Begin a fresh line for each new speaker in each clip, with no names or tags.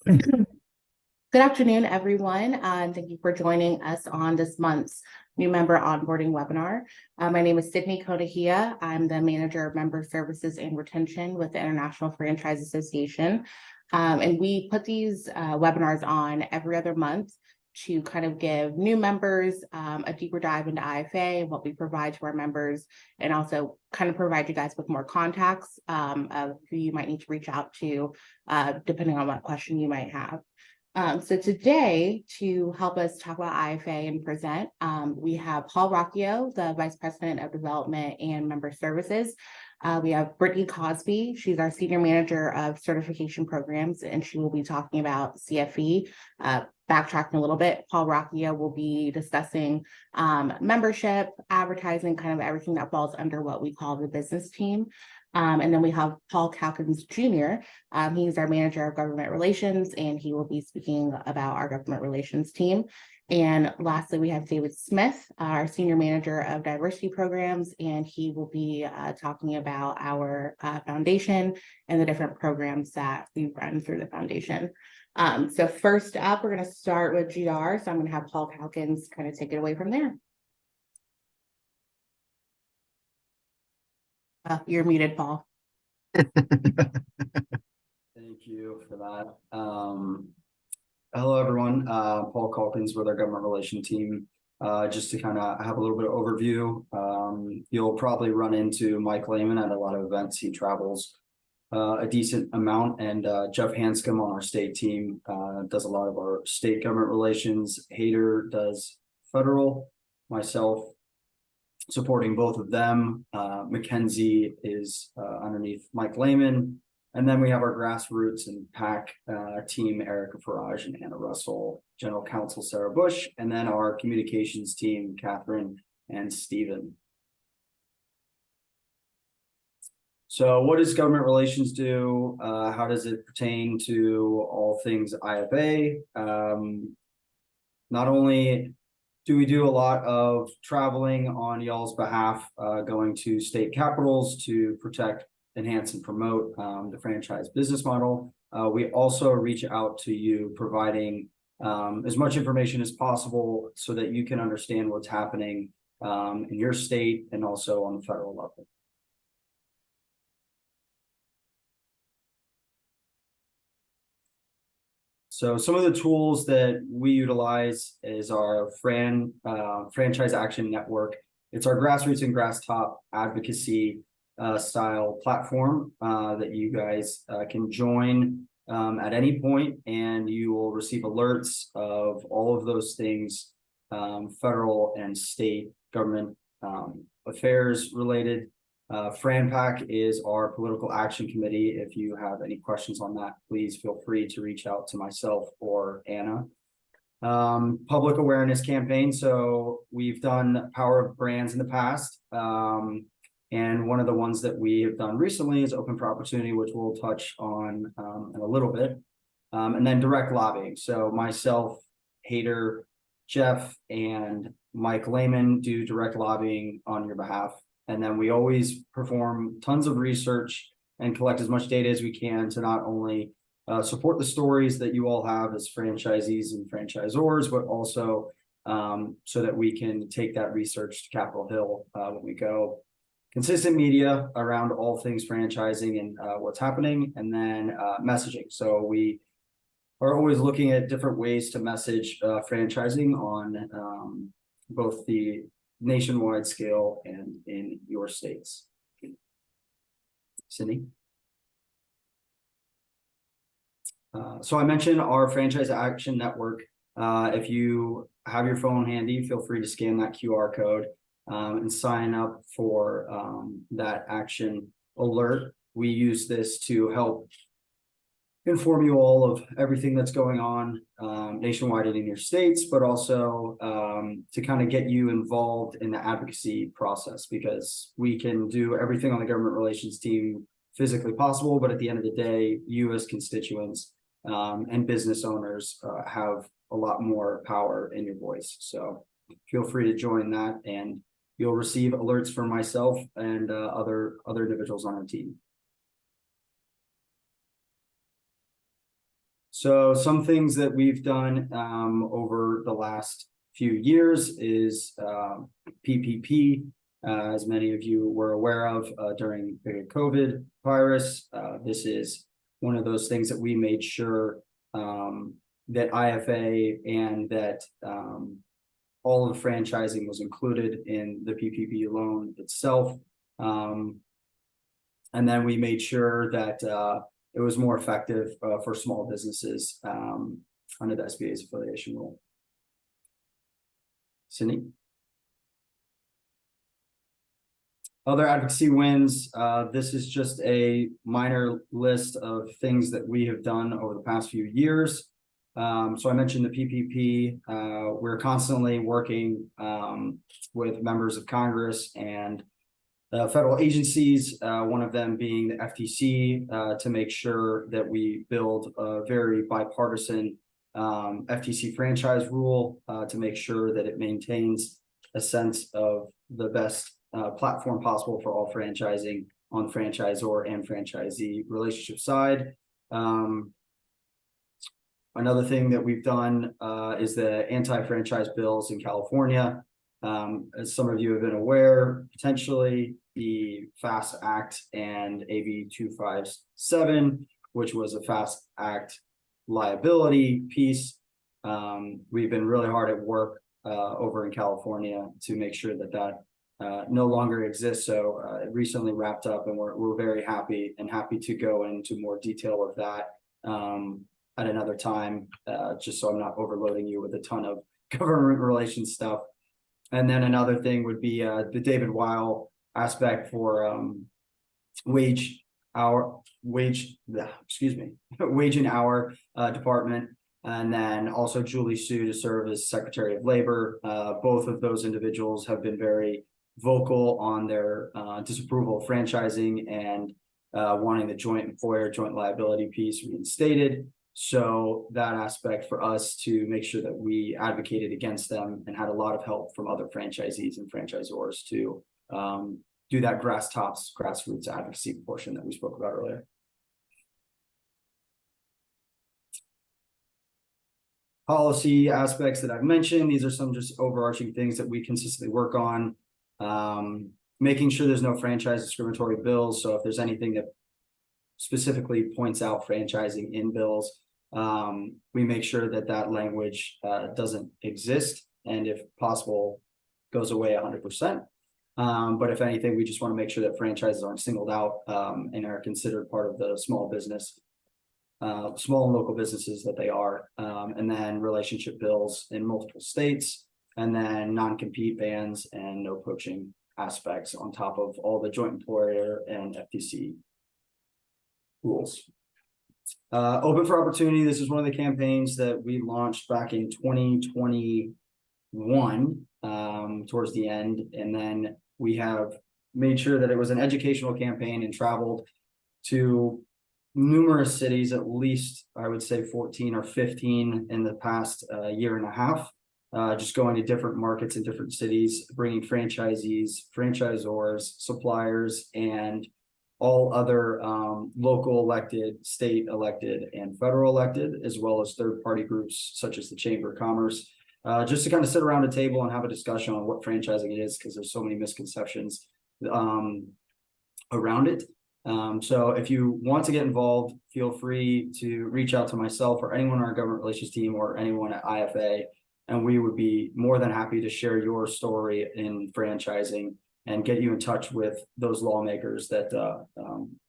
Good afternoon, everyone, and thank you for joining us on this month's new member onboarding webinar. My name is Sydney Kodahia. I'm the Manager of Member Services and Retention with the International Franchise Association. And we put these webinars on every other month to kind of give new members a deeper dive into IFA and what we provide to our members, and also kind of provide you guys with more contacts of who you might need to reach out to, depending on what question you might have. So today, to help us talk about IFA and present, we have Paul Rocchio, the Vice President of Development and Member Services. We have Brittany Cosby. She's our Senior Manager of Certification Programs, and she will be talking about CFE. Backtracking a little bit, Paul Rocchio will be discussing membership, advertising, kind of everything that falls under what we call the business team. And then we have Paul Calkins Jr. He's our Manager of Government Relations, and he will be speaking about our government relations team. And lastly, we have David Smith, our Senior Manager of Diversity Programs, and he will be talking about our foundation and the different programs that we run through the foundation. So first up, we're going to start with GR. So I'm going to have Paul Calkins kind of take it away from there. You're muted, Paul.
Thank you for that. Hello, everyone. Paul Calkins with our government relations team. Just to kind of have a little bit of overview, you'll probably run into Mike Lehman at a lot of events. He travels a decent amount, and Jeff Hanscom on our state team does a lot of our state government relations. Hayter does federal, myself supporting both of them. Mackenzie is underneath Mike Lehman. And then we have our grassroots and PAC team, Erica Farage and Anna Russell, General Counsel Sarah Bush, and then our communications team, Catherine and Stephen. So what does government relations do? How does it pertain to all things IFA? Not only do we do a lot of traveling on y'all's behalf, going to state capitals to protect, enhance, and promote the franchise business model. We also reach out to you, providing as much information as possible so that you can understand what's happening in your state and also on the federal level. So some of the tools that we utilize is our Franchise Action Network. It's our grassroots and grass top advocacy style platform that you guys can join at any point, and you will receive alerts of all of those things, federal and state government affairs related. FranPac is our political action committee. If you have any questions on that, please feel free to reach out to myself or Anna. Public awareness campaign. So we've done Power of Brands in the past. And one of the ones that we have done recently is Open for Opportunity, which we'll touch on in a little bit. And then direct lobbying. So myself, Hayter, Jeff, and Mike Lehman do direct lobbying on your behalf. And then we always perform tons of research and collect as much data as we can to not only support the stories that you all have as franchisees and franchisors, but also so that we can take that research to Capitol Hill when we go. Consistent media around all things franchising and what's happening, and then messaging. So we are always looking at different ways to message franchising on both the nationwide scale and in your states. Cindy? So I mentioned our Franchise Action Network. If you have your phone handy, feel free to scan that QR code and sign up for that action alert. We use this to help inform you all of everything that's going on nationwide and in your states, but also to kind of get you involved in the advocacy process, because we can do everything on the government relations team physically possible, but at the end of the day, you as constituents and business owners have a lot more power in your voice. So feel free to join that, and you'll receive alerts from myself and other individuals on our team. So some things that we've done over the last few years is PPP, as many of you were aware of during the COVID virus. This is one of those things that we made sure that IFA and that all of the franchising was included in the PPP loan itself. And then we made sure that it was more effective for small businesses under the SBA's affiliation rule. Sydney? Other advocacy wins. This is just a minor list of things that we have done over the past few years. So I mentioned the PPP. We're constantly working with members of Congress and federal agencies, one of them being the FTC, to make sure that we build a very bipartisan FTC franchise rule to make sure that it maintains a sense of the best platform possible for all franchising on franchisor and franchisee relationship side. Another thing that we've done is the anti-franchise bills in California. As some of you have been aware, potentially the FAST Act and AB 257, which was a FAST Act liability piece. We've been really hard at work over in California to make sure that that no longer exists. So it recently wrapped up, and we're very happy to go into more detail of that at another time, just so I'm not overloading you with a ton of government relations stuff. And then another thing would be the David Weil aspect for wage and hour department, and then also Julie Sue to serve as Secretary of Labor. Both of those individuals have been very vocal on their disapproval of franchising and wanting the joint employer, joint liability piece reinstated. So that aspect for us to make sure that we advocated against them and had a lot of help from other franchisees and franchisors to do that grassroots advocacy portion that we spoke about earlier. Policy aspects that I've mentioned, these are some just overarching things that we consistently work on. Making sure there's no franchise discriminatory bills. So if there's anything that specifically points out franchising in bills, we make sure that that language doesn't exist, and if possible goes away 100%. But if anything, we just want to make sure that franchises aren't singled out and are considered part of the small business, small and local businesses that they are. And then relationship bills in multiple states, and then non-compete bans and no poaching aspects on top of all the joint employer and FTC rules. Open for Opportunity. This is one of the campaigns that we launched back in 2021 towards the end. And then we have made sure that it was an educational campaign and traveled to numerous cities, at least I would say 14 or 15 in the past year and a half, just going to different markets in different cities, bringing franchisees, franchisors, suppliers, and all other local elected, state elected, and federal elected, as well as third-party groups such as the Chamber of Commerce, just to kind of sit around a table and have a discussion on what franchising is, because there's so many misconceptions around it. So if you want to get involved, feel free to reach out to myself or anyone on our government relations team or anyone at IFA, and we would be more than happy to share your story in franchising and get you in touch with those lawmakers that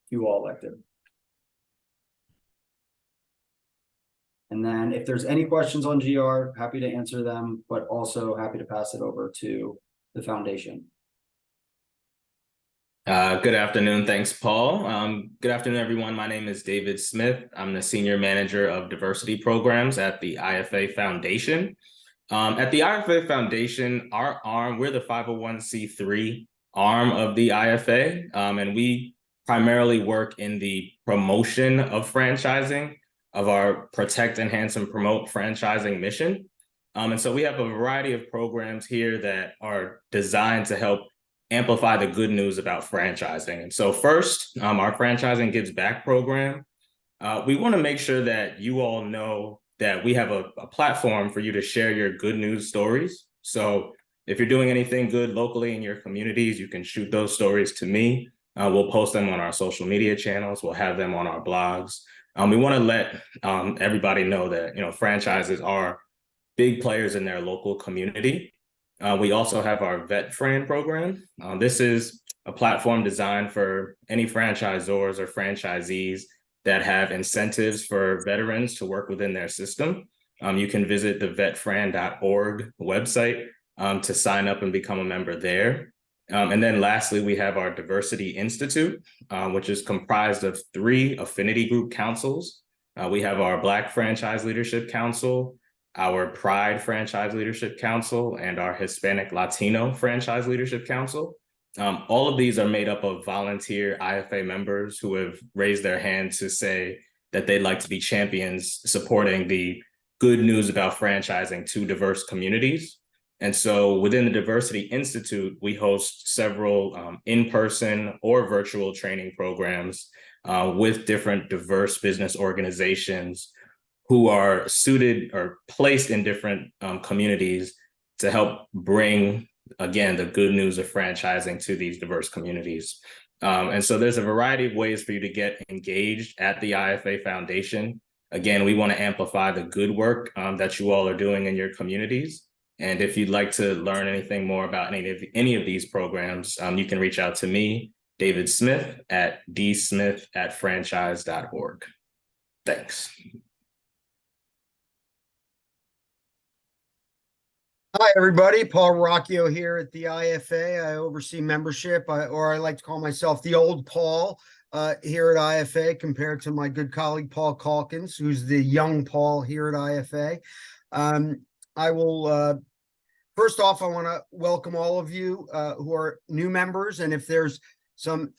you all elected. And then if there's any questions on GR, happy to answer them, but also happy to pass it over to the foundation.
Good afternoon. Thanks, Paul. Good afternoon, everyone. My name is David Smith. I'm the Senior Manager of Diversity Programs at the IFA Foundation. At the IFA Foundation, our arm, we're the 501c3 arm of the IFA, and we primarily work in the promotion of franchising, of our Protect, Enhance, and Promote franchising mission. And so we have a variety of programs here that are designed to help amplify the good news about franchising. And so first, our Franchising Gives Back program. We want to make sure that you all know that we have a platform for you to share your good news stories. So if you're doing anything good locally in your communities, you can shoot those stories to me. We'll post them on our social media channels. We'll have them on our blogs. We want to let everybody know that, franchises are big players in their local community. We also have our Vet Fran program. This is a platform designed for any franchisors or franchisees that have incentives for veterans to work within their system. You can visit the vetfran.org website to sign up and become a member there. And then lastly, we have our Diversity Institute, which is comprised of 3 affinity group councils. We have our Black Franchise Leadership Council, our Pride Franchise Leadership Council, and our Hispanic Latino Franchise Leadership Council. All of these are made up of volunteer IFA members who have raised their hand to say that they'd like to be champions supporting the good news about franchising to diverse communities. And so within the Diversity Institute, we host several in-person or virtual training programs with different diverse business organizations who are suited or placed in different communities to help bring, again, the good news of franchising to these diverse communities. And so there's a variety of ways for you to get engaged at the IFA Foundation. Again, we want to amplify the good work that you all are doing in your communities. And if you'd like to learn anything more about any of these programs, you can reach out to me, David Smith, at dsmith@franchise.org. Thanks.
Hi, everybody. Paul Rocchio here at the IFA. I oversee membership, or I like to call myself the old Paul here at IFA, compared to my good colleague, Paul Calkins, who's the young Paul here at IFA. I will, first off, I want to welcome all of you who are new members. And if there's some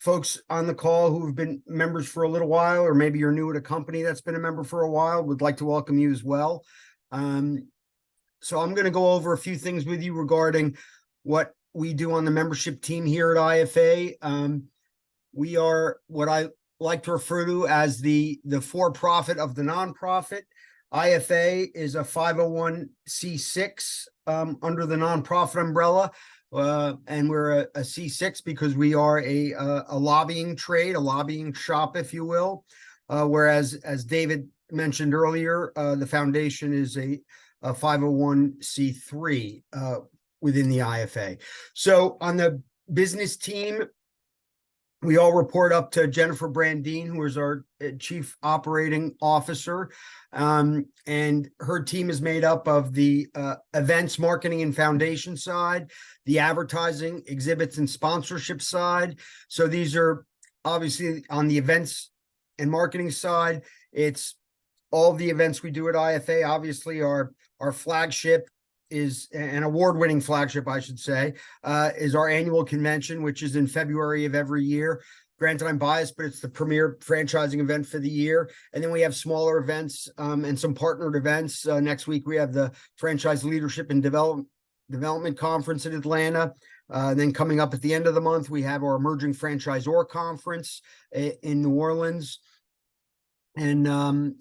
folks on the call who have been members for a little while, or maybe you're new at a company that's been a member for a while, would like to welcome you as well. So I'm going to go over a few things with you regarding what we do on the membership team here at IFA. We are what I like to refer to as the for-profit of the nonprofit. IFA is a 501c6 under the nonprofit umbrella, and we're a C6 because we are a lobbying trade, a lobbying shop, if you will. Whereas, as David mentioned earlier, the foundation is a 501c3 within the IFA. So on the business team, we all report up to Jennifer Brandine, who is our chief operating officer. And her team is made up of the events, marketing, and foundation side, the advertising, exhibits, and sponsorship side. So these are obviously on the events and marketing side. It's all the events we do at IFA. Obviously, our flagship is an award-winning flagship, I should say, is our annual convention, which is in February of every year. Granted, I'm biased, but it's the premier franchising event for the year. And then we have smaller events and some partnered events. Next week, we have the Franchise Leadership and Development Conference in Atlanta. Then coming up at the end of the month, we have our Emerging Franchisor Conference in New Orleans. And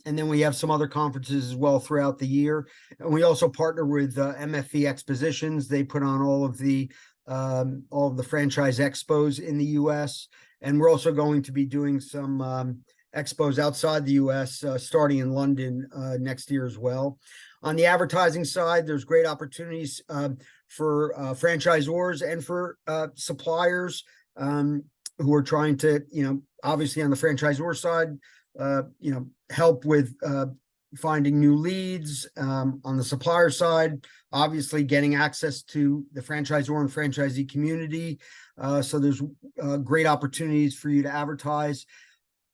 then we have some other conferences as well throughout the year. And we also partner with MFE Expositions. They put on all of the franchise expos in the US. And we're also going to be doing some expos outside the US, starting in London next year as well. On the advertising side, there's great opportunities for franchisors and for suppliers who are trying to, obviously on the franchisor side, help with finding new leads. On the supplier side, obviously getting access to the franchisor and franchisee community. So there's great opportunities for you to advertise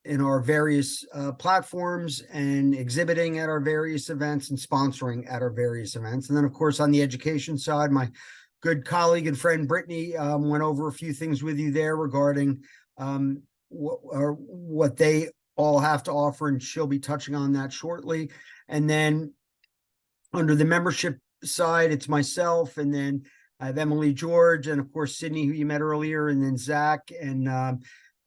in our various platforms and exhibiting at our various events and sponsoring at our various events. And then, of course, on the education side, my good colleague and friend Brittany went over a few things with you there regarding what they all have to offer, and she'll be touching on that shortly. And then under the membership side, it's myself, and then I have Emily George, and of course Sydney, who you met earlier, and then Zach, and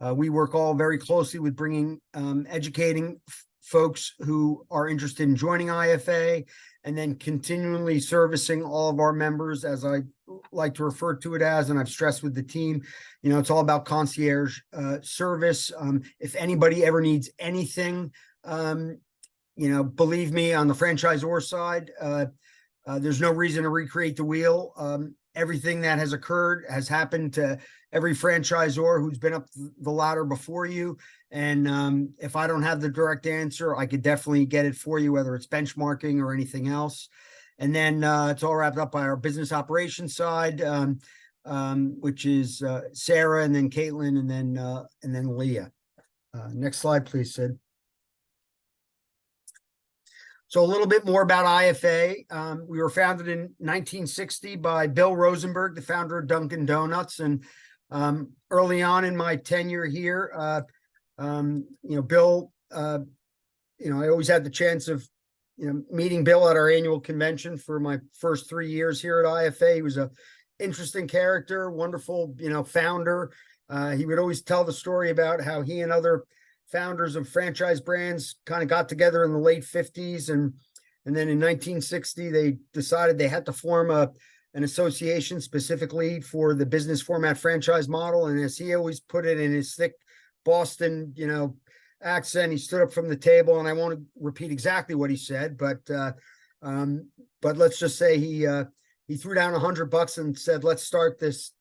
We work all very closely with bringing, educating folks who are interested in joining IFA, and then continually servicing all of our members, as I like to refer to it as, and I've stressed with the team, it's all about concierge service. If anybody ever needs anything, believe me, on the franchisor side, there's no reason to recreate the wheel. Everything that has occurred has happened to every franchisor who's been up the ladder before you. And if I don't have the direct answer, I could definitely get it for you, whether it's benchmarking or anything else. And then it's all wrapped up by our business operations side, which is Sarah, and then Caitlin, and then Leah. Next slide, please, Sid. So a little bit more about IFA. We were founded in 1960 by Bill Rosenberg, the founder of Dunkin' Donuts. And early on in my tenure here, Bill, I always had the chance of, meeting Bill at our annual convention for my first 3 years here at IFA. He was a interesting character, wonderful, founder. He would always tell the story about how he and other founders of franchise brands kind of got together in the late 50s. And then in 1960, they decided they had to form an association specifically for the business format franchise model. And as he always put it in his thick Boston, accent, he stood up from the table, and I won't repeat exactly what he said, but let's just say he threw down $100 and said, let's start this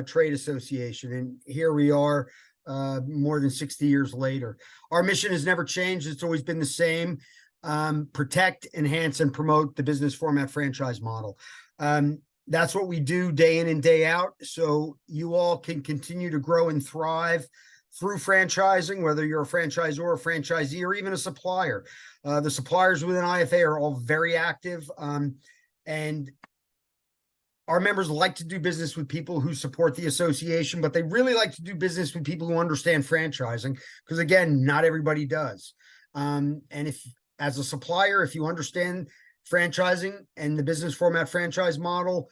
trade association. And here we are, more than 60 years later. Our mission has never changed. It's always been the same: protect, enhance, and promote the business format franchise model. That's what we do day in and day out, so you all can continue to grow and thrive through franchising, whether you're a franchisor, a franchisee, or even a supplier. The suppliers within IFA are all very active, and our members like to do business with people who support the association, but they really like to do business with people who understand franchising, because again, not everybody does. And if, as a supplier, if you understand franchising and the business format franchise model,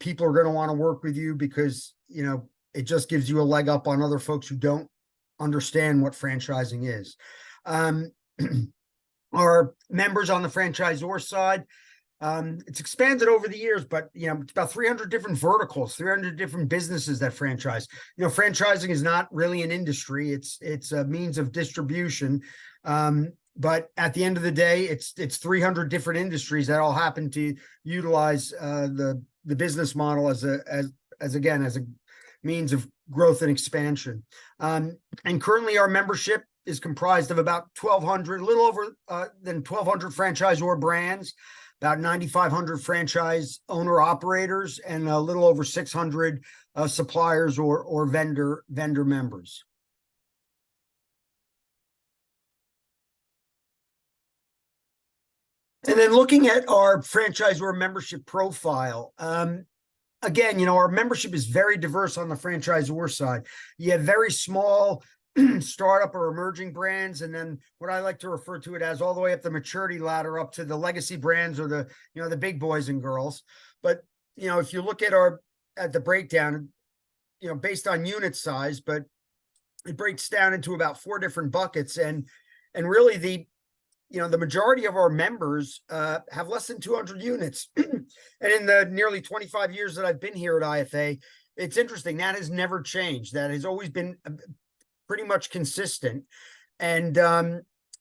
people are going to want to work with you, because, it just gives you a leg up on other folks who don't understand what franchising is. Our members on the franchisor side, it's expanded over the years, but it's about 300 different verticals, 300 different businesses that franchise. Franchising is not really an industry; it's a means of distribution. But at the end of the day, it's 300 different industries that all happen to utilize the business model as a means of growth and expansion. And currently, our membership is comprised of about 1,200, a little over than 1,200 franchisor brands, about 9,500 franchise owner operators, and a little over 600 suppliers or vendor members. And then looking at our franchisor membership profile, again, our membership is very diverse on the franchisor side. You have very small startup or emerging brands, and then what I like to refer to it as all the way up the maturity ladder up to the legacy brands, or the big boys and girls. But if you look at the breakdown, based on unit size, but it breaks down into about 4 different buckets, and really the majority of our members have less than 200 units. And in the nearly 25 years that I've been here at IFA, it's interesting, that has never changed. That has always been pretty much consistent. And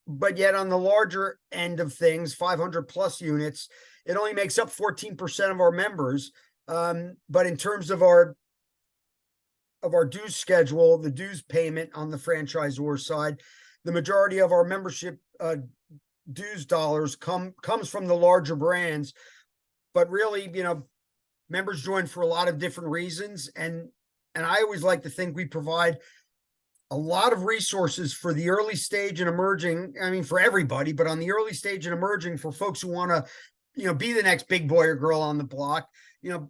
but yet on the larger end of things, 500 plus units, it only makes up 14% of our members. But in terms of our dues schedule, the dues payment on the franchisor side, the majority of our membership dues dollars comes from the larger brands. But really, members join for a lot of different reasons, and I always like to think we provide a lot of resources for the early stage and emerging. I mean, for everybody, but on the early stage and emerging, for folks who want to, be the next big boy or girl on the block.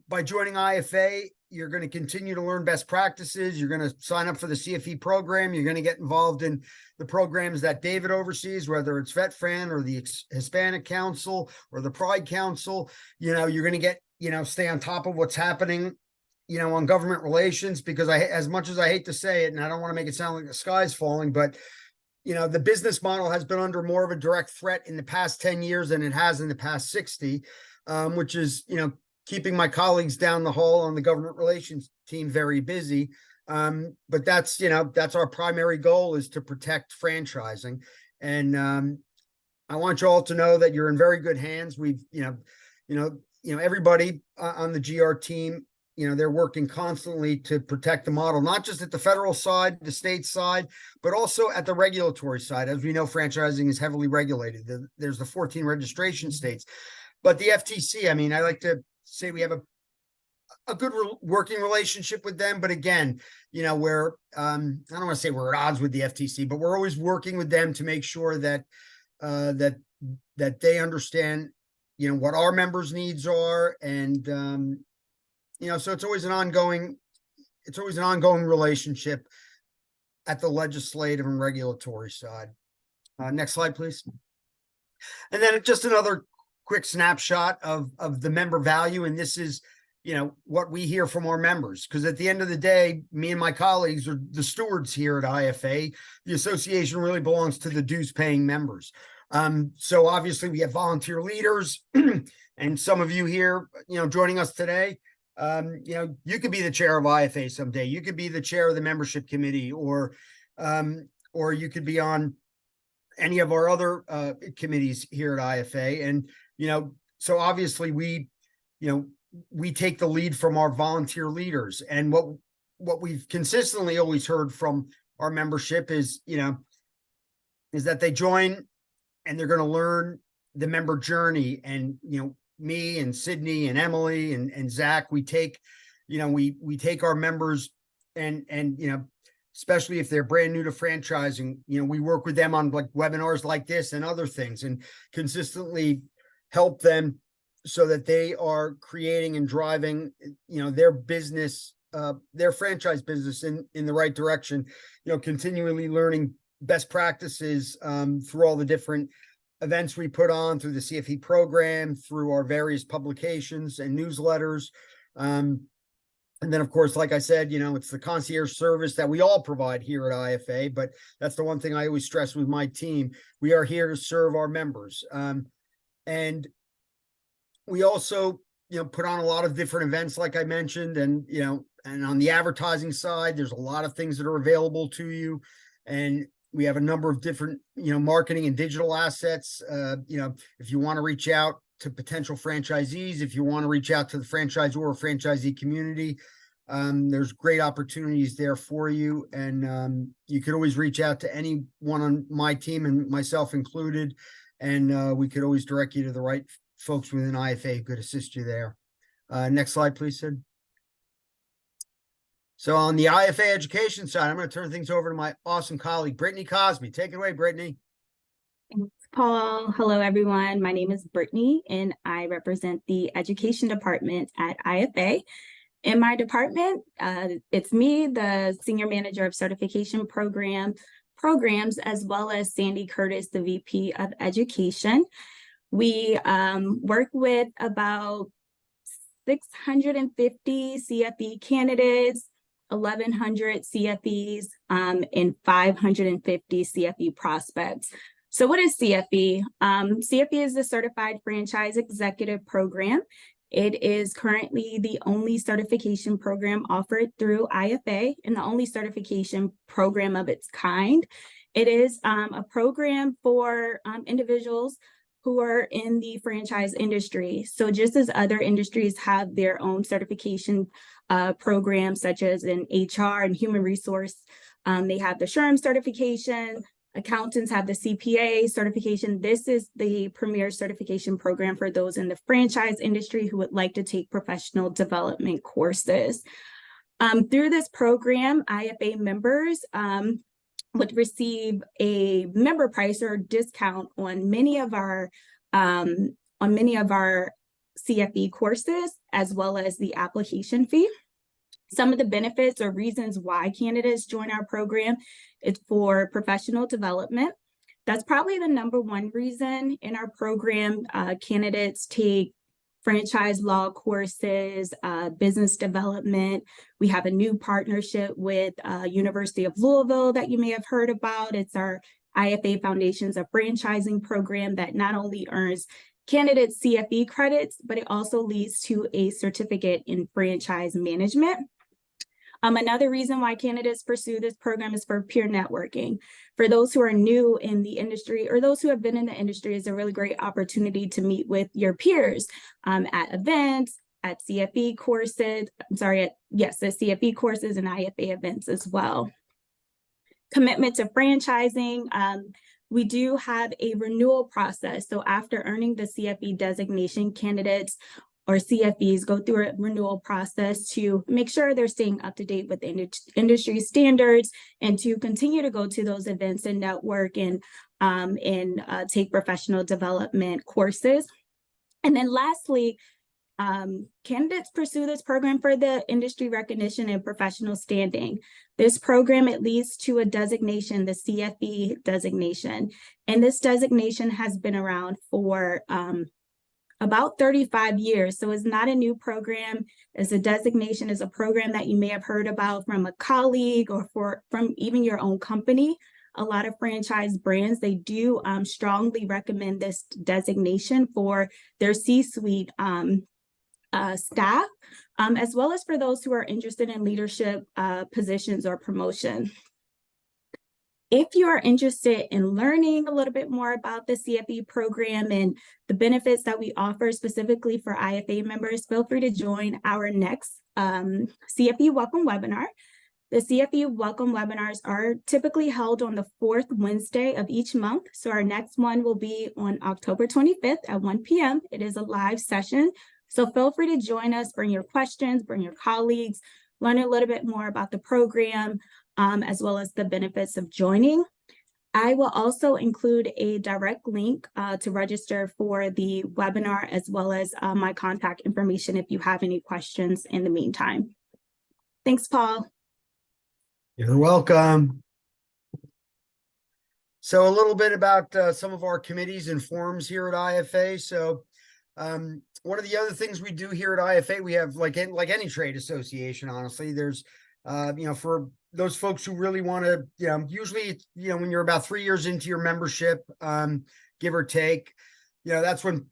By joining IFA, you're going to continue to learn best practices. You're going to sign up for the CFE program. You're going to get involved in the programs that David oversees, whether it's VetFran or the Hispanic Council or the Pride Council. You're going to get, stay on top of what's happening, on government relations, because as much as I hate to say it, and I don't want to make it sound like the sky's falling, but the business model has been under more of a direct threat in the past 10 years than it has in the past 60, which is, keeping my colleagues down the hall on the government relations team very busy. But that's our primary goal, is to protect franchising. And I want you all to know that you're in very good hands. We've, everybody on the GR team, they're working constantly to protect the model, not just at the federal side, the state side, but also at the regulatory side. As we know, franchising is heavily regulated. There's the 14 registration states, but the FTC, I like to say we have a good working relationship with them. But again, we're, I don't want to say we're at odds with the FTC, but we're always working with them to make sure that, that they understand, what our members' needs are. And, so it's always an ongoing relationship at the legislative and regulatory side. Next slide, please. And then just another quick snapshot of the member value. And this is, what we hear from our members, because at the end of the day, me and my colleagues are the stewards here at IFA. The association really belongs to the dues paying members. So obviously we have volunteer leaders and some of you here, joining us today. You could be the chair of IFA someday. You could be the chair of the membership committee, or you could be on any of our other committees here at IFA. And, so obviously we take the lead from our volunteer leaders. And what we've consistently always heard from our membership is that they join and they're going to learn the member journey. And, me and Sydney and Emily and Zach, we take our members and especially if they're brand new to franchising, we work with them on like webinars like this and other things, and consistently help them so that they are creating and driving, their business, their franchise business in the right direction, continually learning best practices through all the different events we put on, through the CFE program, through our various publications and newsletters. And then, of course, like I said, it's the concierge service that we all provide here at IFA, but that's the one thing I always stress with my team. We are here to serve our members. And we also, put on a lot of different events, like I mentioned, and, and on the advertising side, there's a lot of things that are available to you. And we have a number of different, marketing and digital assets. If you want to reach out to potential franchisees, if you want to reach out to the franchisor or franchisee community, there's great opportunities there for you. And you could always reach out to anyone on my team, and myself included, and we could always direct you to the right folks within IFA who could assist you there. Next slide, please, Sid. So on the IFA education side, I'm going to turn things over to my awesome colleague, Brittany Cosby. Take it away, Brittany.
Thanks, Paul. Hello, everyone. My name is Brittany, and I represent the education department at IFA. In my department, it's me, the senior manager of certification programs, as well as Sandy Curtis, the VP of education. We work with about 650 CFE candidates, 1,100 CFEs, and 550 CFE prospects. So what is CFE? CFE is the Certified Franchise Executive Program. It is currently the only certification program offered through IFA and the only certification program of its kind. It is a program for individuals who are in the franchise industry. So just as other industries have their own certification programs, such as in HR and human resource, they have the SHRM certification, accountants have the CPA certification. This is the premier certification program for those in the franchise industry who would like to take professional development courses. Through this program, IFA members would receive a member price or discount on many of our CFE courses, as well as the application fee. Some of the benefits or reasons why candidates join our program is for professional development. That's probably the number one reason in our program. Candidates take franchise law courses, business development. We have a new partnership with University of Louisville that you may have heard about. It's our IFA Foundations of Franchising program that not only earns candidate CFE credits, but it also leads to a certificate in franchise management. Another reason why candidates pursue this program is for peer networking. For those who are new in the industry or those who have been in the industry, is a really great opportunity to meet with your peers at events, at CFE courses, at CFE courses and IFA events as well. Commitment to franchising. We do have a renewal process. So after earning the CFE designation, candidates or CFEs go through a renewal process to make sure they're staying up to date with industry standards and to continue to go to those events and network and take professional development courses. And then lastly, candidates pursue this program for the industry recognition and professional standing. This program, it leads to a designation, the CFE designation. And this designation has been around for about 35 years. So it's not a new program. As a designation is a program that you may have heard about from a colleague or from even your own company. A lot of franchise brands, they do strongly recommend this designation for their C-suite staff, as well as for those who are interested in leadership positions or promotion. If you are interested in learning a little bit more about the CFE program and the benefits that we offer specifically for IFA members, feel free to join our next CFE Welcome webinar. The CFE Welcome webinars are typically held on the 4th Wednesday of each month. So our next one will be on October 25th at 1 p.m. It is a live session. So feel free to join us, bring your questions, bring your colleagues, learn a little bit more about the program, as well as the benefits of joining. I will also include a direct link to register for the webinar, as well as my contact information if you have any questions in the meantime. Thanks, Paul.
You're welcome. So a little bit about some of our committees and forums here at IFA. So one of the other things we do here at IFA, we have like any trade association, honestly, there's, for those folks who really want to, usually, when you're about 3 years into your membership, give or take, that's when,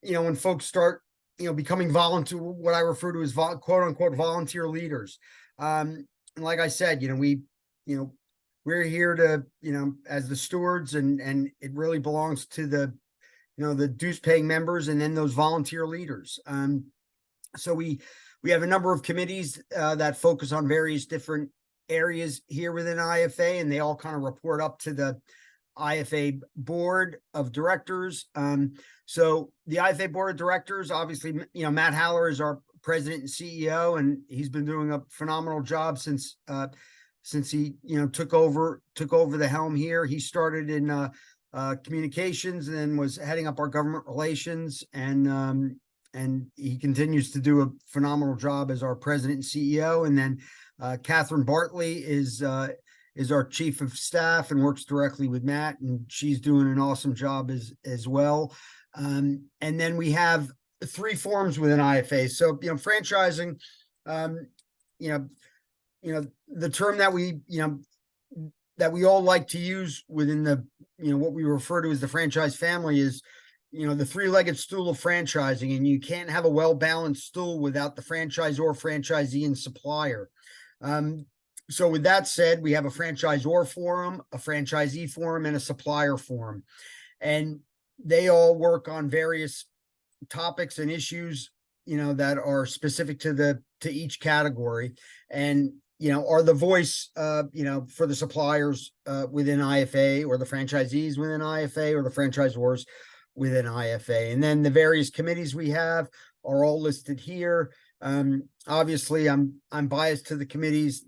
when folks start, becoming volunteer, what I refer to as quote unquote volunteer leaders. And like I said, we're here to, as the stewards, and it really belongs to the, the dues paying members and then those volunteer leaders. So we have a number of committees that focus on various different areas here within IFA, and they all kind of report up to the IFA board of directors. So the IFA board of directors, obviously, Matt Haller is our president and CEO, and he's been doing a phenomenal job since he, took over the helm here. He started in communications and then was heading up our government relations, and he continues to do a phenomenal job as our president and CEO. And then Catherine Bartley is our chief of staff and works directly with Matt, and she's doing an awesome job as well. And then we have 3 forums within IFA. So, franchising, the term that we all like to use within the, what we refer to as the franchise family is, the 3-legged stool of franchising, and you can't have a well-balanced stool without the franchisor, franchisee, and supplier. So with that said, we have a franchisor forum, a franchisee forum, and a supplier forum, and they all work on various topics and issues, that are specific to each category, and are the voice, for the suppliers within IFA, or the franchisees within IFA, or the franchisors within IFA. And then the various committees we have are all listed here. Obviously, I'm biased to the committees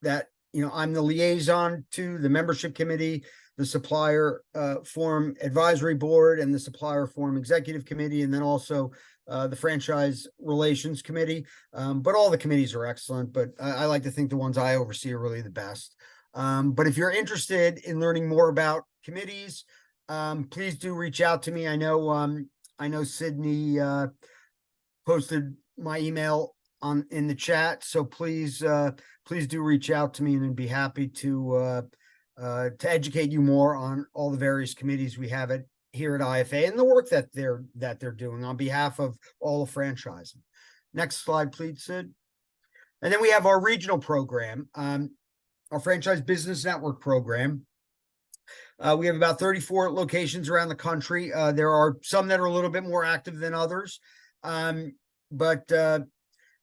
that, I'm the liaison to: the membership committee, the supplier forum advisory board, and the supplier forum executive committee, and then also the franchise relations committee. But all the committees are excellent, but I like to think the ones I oversee are really the best. But if you're interested in learning more about committees, please do reach out to me. I know Sydney posted my email in the chat. So please do reach out to me, and I'd be happy to educate you more on all the various committees we have here at IFA and the work that they're doing on behalf of all of franchising. Next slide, please, Sid. And then we have our regional program, our Franchise Business Network program. We have about 34 locations around the country. There are some that are a little bit more active than others. But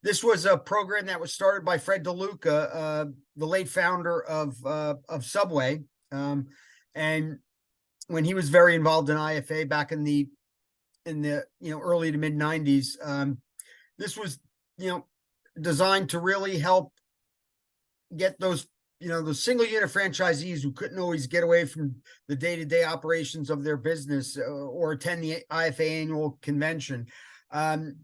this was a program that was started by Fred DeLuca, the late founder of Subway. And when he was very involved in IFA back in the early to mid 90s, this was designed to really help get those single unit franchisees who couldn't always get away from the day-to-day operations of their business or attend the IFA annual convention. Kind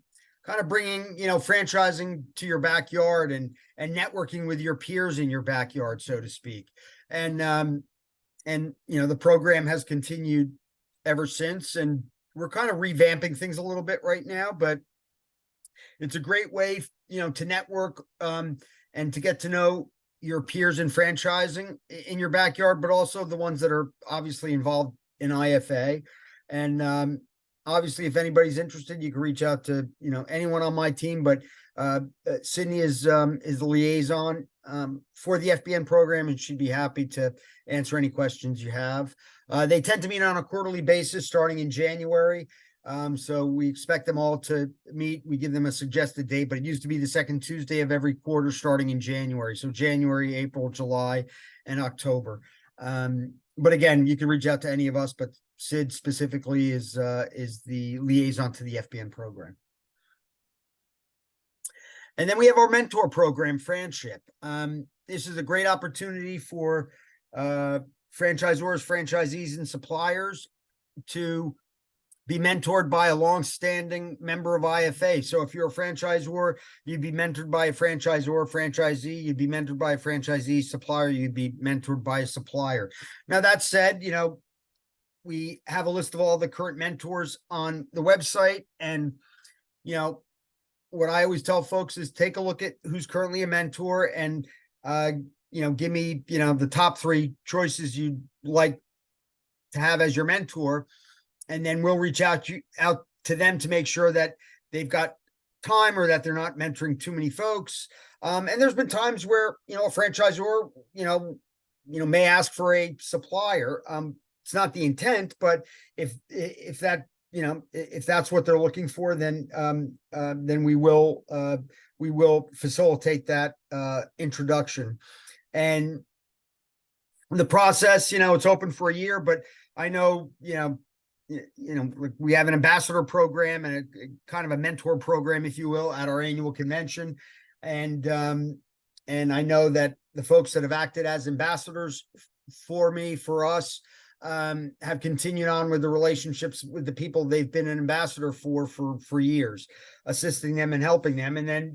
of bringing, franchising to your backyard and networking with your peers in your backyard, so to speak. And the program has continued ever since, and we're kind of revamping things a little bit right now, but it's a great way, to network and to get to know your peers in franchising in your backyard, but also the ones that are obviously involved in IFA. And obviously, if anybody's interested, you can reach out to anyone on my team. But Sydney is the liaison for the FBN program, and she'd be happy to answer any questions you have. They tend to meet on a quarterly basis starting in January. So we expect them all to meet. We give them a suggested date, but it used to be the second Tuesday of every quarter starting in January. So January, April, July, and October. But again, you can reach out to any of us, but Sid specifically is the liaison to the FBN program. And then we have our mentor program, Friendship. This is a great opportunity for franchisors, franchisees, and suppliers to be mentored by a long-standing member of IFA. So if you're a franchisor, you'd be mentored by a franchisor, franchisee, you'd be mentored by a franchisee, supplier, you'd be mentored by a supplier. Now, that said, we have a list of all the current mentors on the website. And, what I always tell folks is take a look at who's currently a mentor and, give me, the top 3 choices you'd like to have as your mentor. And then we'll reach out to them to make sure that they've got time or that they're not mentoring too many folks. And there's been times where, a franchisor, may ask for a supplier. It's not the intent, but if that's what they're looking for, then we will facilitate that program. And the process, it's open for a year, but I know, we have an ambassador program and a kind of a mentor program, if you will, at our annual convention. And I know that the folks that have acted as ambassadors for us, have continued on with the relationships with the people they've been an ambassador for years, assisting them and helping them. And then,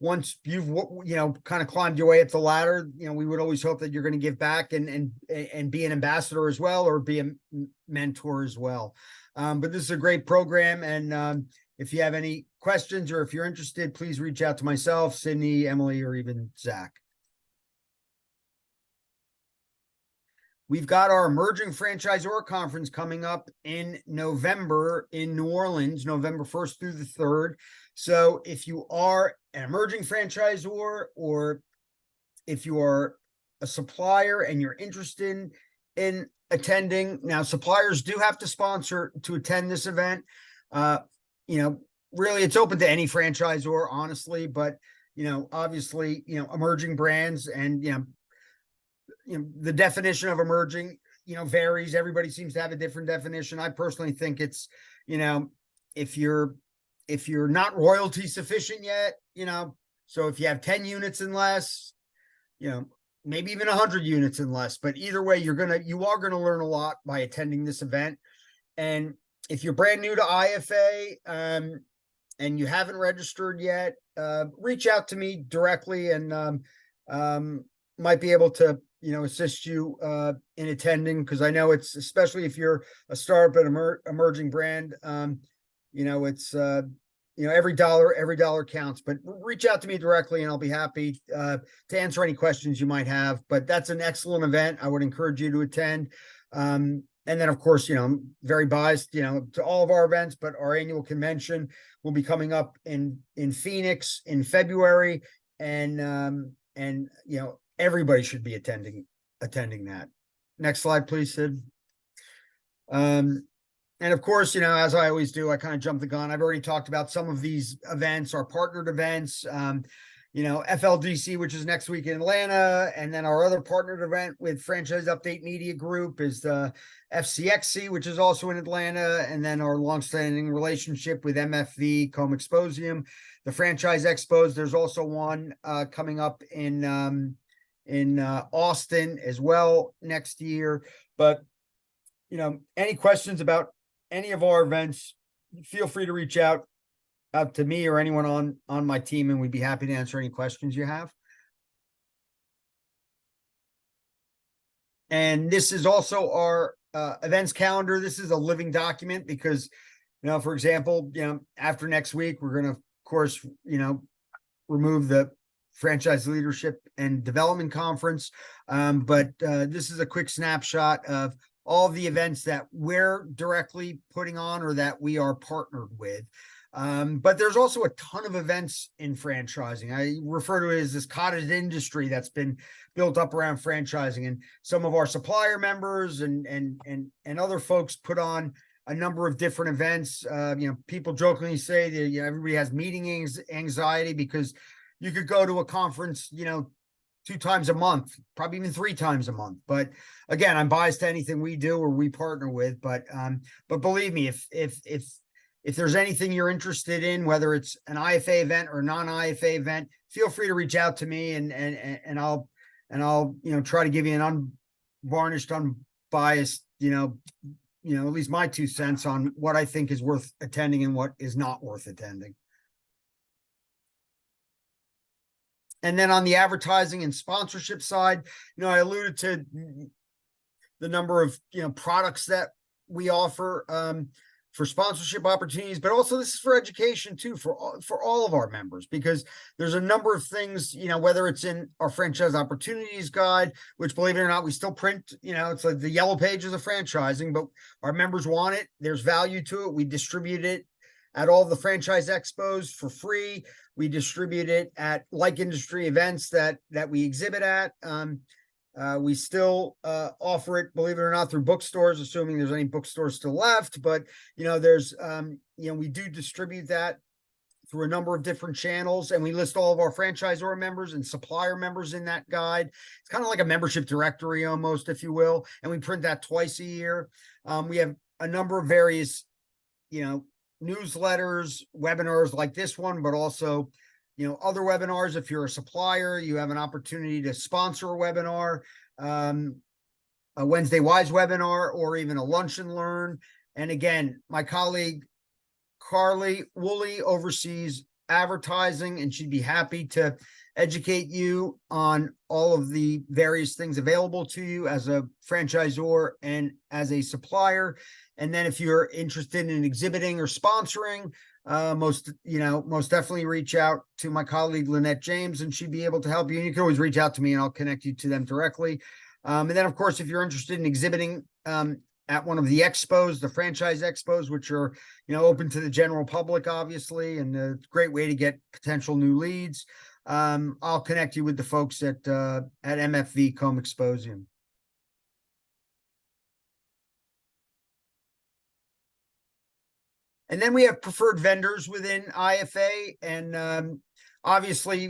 once you've, kind of climbed your way up the ladder, we would always hope that you're going to give back and be an ambassador as well, or be a mentor as well. But this is a great program. And if you have any questions or if you're interested, please reach out to myself, Sydney, Emily, or even Zach. We've got our Emerging Franchisor Conference coming up in November in New Orleans, November 1st through the 3rd. So if you are an emerging franchisor, or if you are a supplier and you're interested in attending, now suppliers do have to sponsor to attend this event. Really it's open to any franchisor, honestly, but obviously, emerging brands and, the definition of emerging, varies. Everybody seems to have a different definition. I personally think it's, if you're not royalty sufficient yet, so if you have 10 units and less, maybe even 100 units and less, but either way, you are going to learn a lot by attending this event. And if you're brand new to IFA, and you haven't registered yet, reach out to me directly and, might be able to, assist you in attending, because I know it's, especially if you're a startup and emerging brand, it's every dollar counts, but reach out to me directly and I'll be happy to answer any questions you might have. But that's an excellent event. I would encourage you to attend. And then of course, I'm very biased, to all of our events, but our annual convention will be coming up in Phoenix in February. And everybody should be attending that. Next slide, please, Sid. And of course, as I always do, I kind of jump the gun. I've already talked about some of these events, our partnered events, FLDC, which is next week in Atlanta. And then our other partnered event with Franchise Update Media Group is the FCXC, which is also in Atlanta. And then our longstanding relationship with MFV, Comexposium, the Franchise Expos. There's also one coming up in Austin as well next year. But, any questions about any of our events, feel free to reach out to me or anyone on my team, and we'd be happy to answer any questions you have. And this is also our events calendar. This is a living document because, for example, after next week, we're going to, of course, remove the Franchise Leadership and Development Conference. But this is a quick snapshot of all of the events that we're directly putting on or that we are partnered with. But there's also a ton of events in franchising. I refer to it as this cottage industry that's been built up around franchising, and some of our supplier members and other folks put on a number of different events. People jokingly say that everybody has meeting anxiety because you could go to a conference, 2 times a month, probably even 3 times a month. But again, I'm biased to anything we do or we partner with. But believe me, if there's anything you're interested in, whether it's an IFA event or non-IFA event, feel free to reach out to me and I'll try to give you an unvarnished, unbiased, at least my 2 cents on what I think is worth attending and what is not worth attending. And then on the advertising and sponsorship side, I alluded to the number of, products that we offer for sponsorship opportunities, but also this is for education too, for all of our members, because there's a number of things, whether it's in our franchise opportunities guide, which, believe it or not, we still print, it's like the yellow pages of franchising, but our members want it. There's value to it. We distribute it at all the franchise expos for free. We distribute it at like industry events that we exhibit at. We still offer it, believe it or not, through bookstores, assuming there's any bookstores still left. But there's we do distribute that through a number of different channels, and we list all of our franchisor members and supplier members in that guide. It's kind of like a membership directory almost, if you will, and we print that twice a year. We have a number of various, newsletters, webinars like this one, but also, other webinars. If you're a supplier, you have an opportunity to sponsor a webinar, a Wednesday Wise webinar, or even a lunch and learn. And again, my colleague, Carly Woolley, oversees advertising, and she'd be happy to educate you on all of the various things available to you as a franchisor and as a supplier. And then if you're interested in exhibiting or sponsoring, most definitely reach out to my colleague, Lynette James, and she'd be able to help you. And you can always reach out to me and I'll connect you to them directly. And then, of course, if you're interested in exhibiting at one of the expos, the franchise expos, which are, open to the general public, obviously, and a great way to get potential new leads, I'll connect you with the folks at MFV Comexposium. And then we have preferred vendors within IFA. And obviously,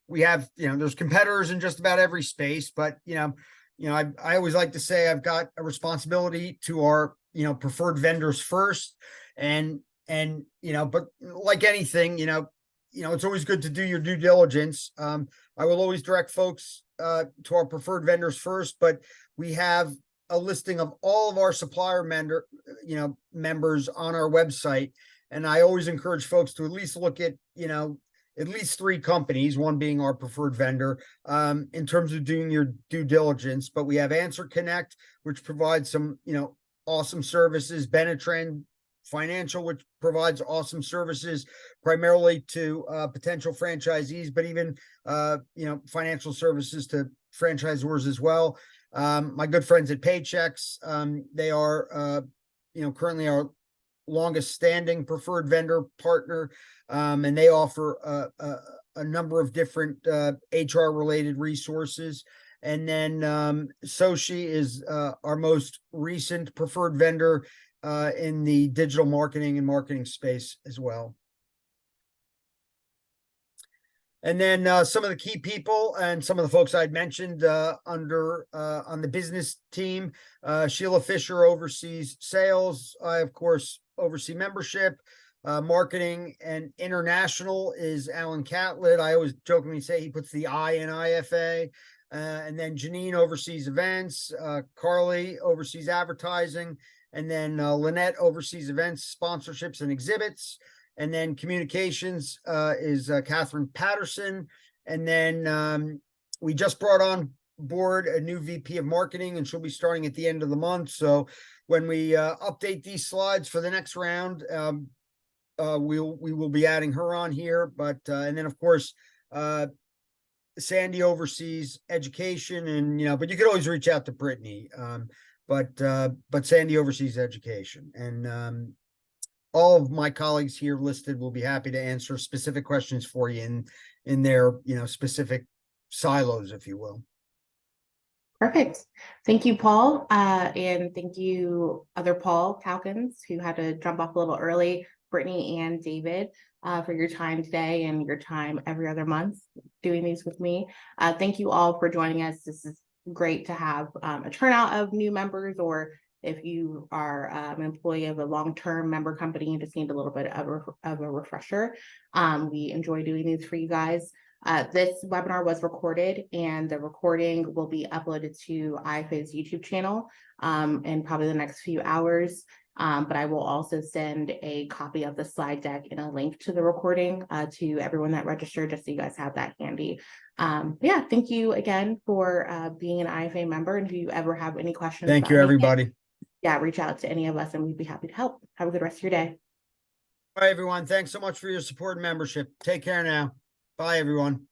we have, there's competitors in just about every space. But, I always like to say I've got a responsibility to our, preferred vendors first. And but like anything, it's always good to do your due diligence. I will always direct folks to our preferred vendors first, but we have a listing of all of our supplier members on our website. And I always encourage folks to at least look at, at least 3 companies, one being our preferred vendor, in terms of doing your due diligence. But we have Answer Connect, which provides some, awesome services. Benetran Financial, which provides awesome services primarily to potential franchisees, but even financial services to franchisors as well. My good friends at Paychecks, they are currently our longest standing preferred vendor partner, and they offer a number of different HR related resources. And then Sochi is our most recent preferred vendor in the digital marketing and marketing space as well. And then some of the key people and some of the folks I'd mentioned on the business team. Sheila Fisher oversees sales. I, of course, oversee membership. Marketing and international is Alan Catlett. I always jokingly say he puts the I in IFA. And then Janine oversees events. Carly oversees advertising. And then Lynette oversees events, sponsorships, and exhibits. And then communications is Catherine Patterson. And then we just brought on board a new VP of marketing, and she'll be starting at the end of the month. So when we update these slides for the next round, we will be adding her on here. But and then of course, Sandy oversees education, and but you could always reach out to Brittany. But Sandy oversees education, and all of my colleagues here listed will be happy to answer specific questions for you in their specific silos, if you will.
Perfect. Thank you, Paul. And thank you, other Paul Calkins, who had to jump off a little early, Brittany and David, for your time today and your time every other month doing these with me. Thank you all for joining us. This is great to have a turnout of new members, or if you are an employee of a long-term member company and just need a little bit of a refresher. We enjoy doing these for you guys. This webinar was recorded, and the recording will be uploaded to IFA's YouTube channel in probably the next few hours. But I will also send a copy of the slide deck and a link to the recording to everyone that registered, just so you guys have that handy. Yeah, thank you again for being an IFA member. And if you ever have any questions,
Thank you, everybody.
Yeah, reach out to any of us and we'd be happy to help. Have a good rest of your day.
Bye, everyone. Thanks so much for your support and membership. Take care now. Bye, everyone.